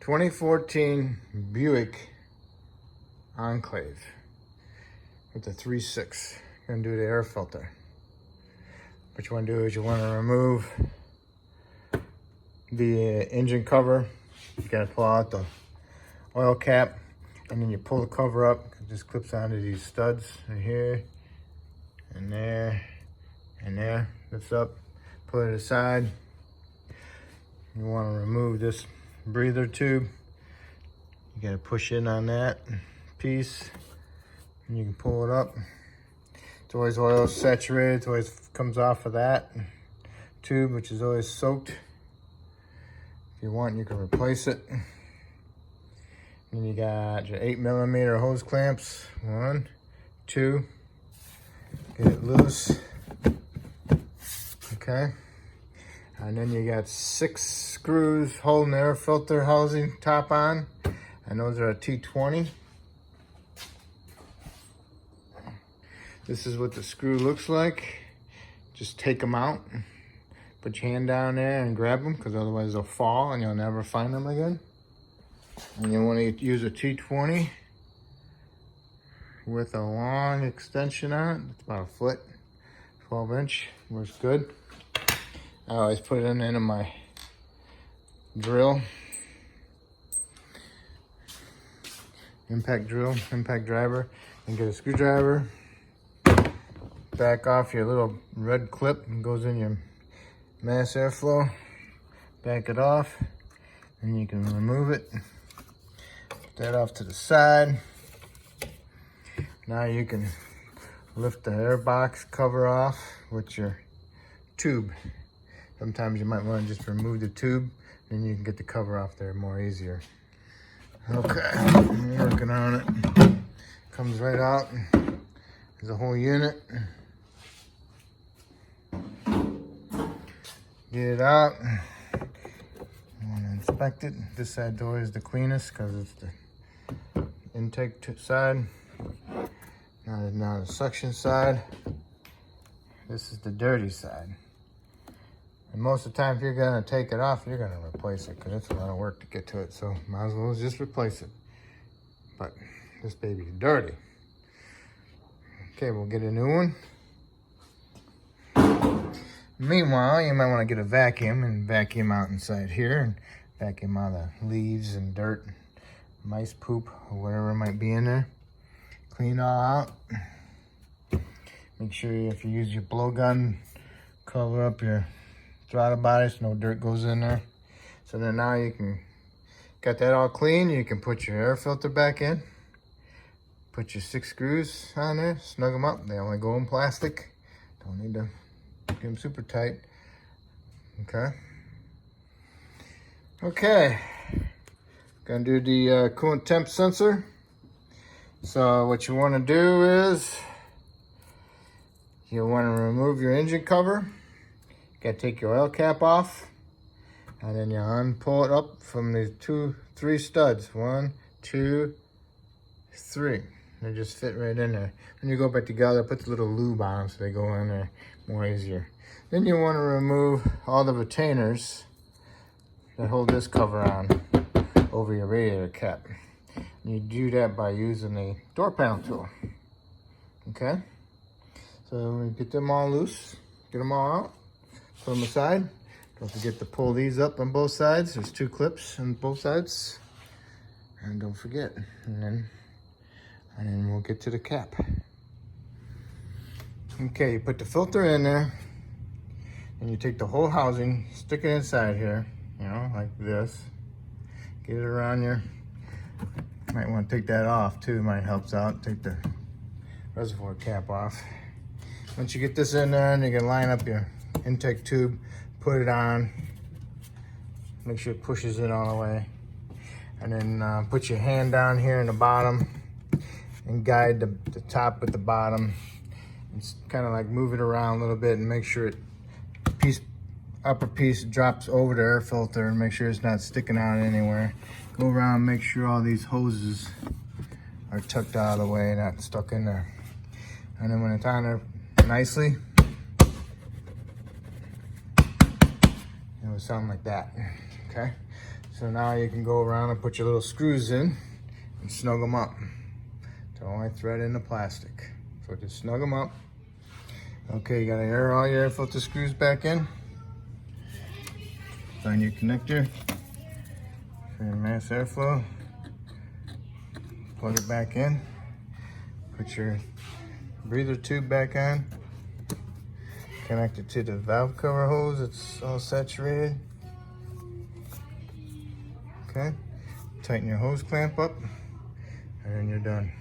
2014 Buick Enclave with the 3.6. Gonna do the air filter. What you want to do is you want to remove the engine cover. You gotta pull out the oil cap, and then you pull the cover up. It just clips onto these studs right here, and there, and there. Lifts up, put it aside. You want to remove this breather tube. You gotta push in on that piece, and you can pull it up. It's always oil saturated. It always comes off of that tube, which is always soaked. If you want, you can replace it. And you got your 8mm hose clamps. 1, 2. Get it loose. Okay. And then you got 6 screws holding the air filter housing top on. And those are a T20. This is what the screw looks like. Just take them out. Put your hand down there and grab them, because otherwise they'll fall and you'll never find them again. And you want to use a T20 with a long extension on it. It's about a foot, 12-inch. Works good. I always put it into my drill. Impact drill, impact driver. And get a screwdriver. Back off your little red clip and goes in your mass airflow. Back it off, and you can remove it. Put that off to the side. Now you can lift the air box cover off with your tube. Sometimes you might want to just remove the tube, then you can get the cover off there more easier. Okay, I'm working on it. Comes right out. There's a whole unit. Get it out. You want to inspect it. This side door is the cleanest because it's the intake side. Now the suction side. This is the dirty side. And most of the time, if you're going to take it off, you're going to replace it, because it's a lot of work to get to it. So might as well just replace it. But this baby's dirty. Okay, we'll get a new one. Meanwhile, you might want to get a vacuum and vacuum out inside here, and vacuum out the leaves and dirt, mice poop, or whatever might be in there. Clean all out. Make sure if you use your blowgun, cover up your throttle body so no dirt goes in there. So then now you can got that all clean. You can put your air filter back in. Put your 6 screws on there, snug them up. They only go in plastic. Don't need to get them super tight. Okay. Gonna do the coolant temp sensor. So what you want to do is you want to remove your engine cover. You gotta take your oil cap off, and then you unpull it up from the 3 studs. 1, 2, 3. They just fit right in there. When you go back together, put the little lube on them so they go in there more easier. Then you want to remove all the retainers that hold this cover on over your radiator cap. And you do that by using the door panel tool. Okay? So we get them all loose, get them all out, put them aside. Don't forget to pull these up on both sides. There's 2 clips on both sides. And don't forget. And then we'll get to the cap. Okay, you put the filter in there, and you take the whole housing, stick it inside here, you know, like this. Get it around your, might want to take that off too, might helps out. Take the reservoir cap off. Once you get this in there, and you can line up your intake tube, put it on, make sure it pushes in all the way. And then put your hand down here in the bottom and guide the top with the bottom. It's kind of like move it around a little bit and make sure upper piece drops over the air filter, and make sure it's not sticking out anywhere. Go around, make sure all these hoses are tucked out of the way, not stuck in there. And then when it's on there nicely, it will sound like that. Okay, So now you can go around and put your little screws in and snug them up. Don't only thread in the plastic. So just snug them up. Okay, you got all your air filter screws back in. Find your connector for your mass airflow. Plug it back in. Put your breather tube back on. Connect it to the valve cover hose. It's all saturated. Okay. Tighten your hose clamp up, and then you're done.